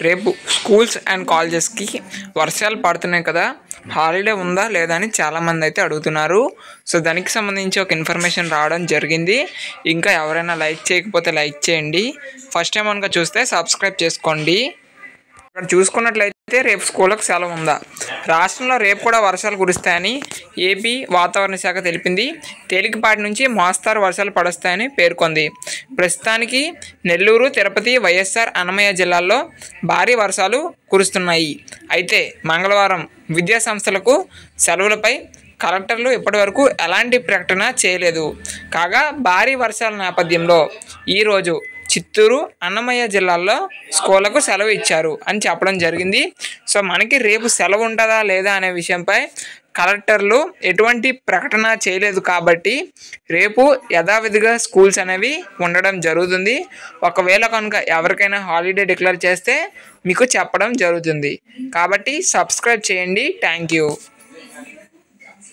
రేపు schools and కాలేజెస్కి వర్షాలు పడుతున్నాయి కదా, హాలిడే ఉందా లేదా అని చాలామంది అయితే అడుగుతున్నారు. సో దానికి సంబంధించి ఒక ఇన్ఫర్మేషన్ రావడం జరిగింది. ఇంకా ఎవరైనా లైక్ చేయకపోతే లైక్ చేయండి. ఫస్ట్ టైం కనుక చూస్తే సబ్స్క్రైబ్ చేసుకోండి. ఇక్కడ చూసుకున్నట్లయితే రేపు స్కూళ్ళకు సెలవు ఉందా? రాష్ట్రంలో రేపు కూడా వర్షాలు కురుస్తాయని ఏపీ వాతావరణ శాఖ తెలిపింది. తేలికపాటి నుంచి మోస్తారు వర్షాలు పడొస్తాయని పేర్కొంది. ప్రస్తుతానికి నెల్లూరు, తిరుపతి, వైఎస్ఆర్, అన్నమయ్య జిల్లాల్లో భారీ వర్షాలు కురుస్తున్నాయి. అయితే మంగళవారం విద్యా సంస్థలకు సెలవులపై కలెక్టర్లు ఇప్పటివరకు ఎలాంటి ప్రకటన చేయలేదు. కాగా భారీ వర్షాల నేపథ్యంలో ఈరోజు చిత్తూరు, అన్నమయ్య జిల్లాల్లో స్కూళ్లకు సెలవు ఇచ్చారు అని చెప్పడం జరిగింది. సో మనకి రేపు సెలవు ఉంటుందా లేదా అనే విషయంపై కలెక్టర్లు ఎటువంటి ప్రకటన చేయలేదు కాబట్టి రేపు యథావిధిగా స్కూల్స్ అనేవి ఉండడం జరుగుతుంది. ఒకవేళ కనుక ఎవరికైనా హాలిడే డిక్లేర్ చేస్తే మీకు చెప్పడం జరుగుతుంది. కాబట్టి సబ్స్క్రైబ్ చేయండి. Thank you.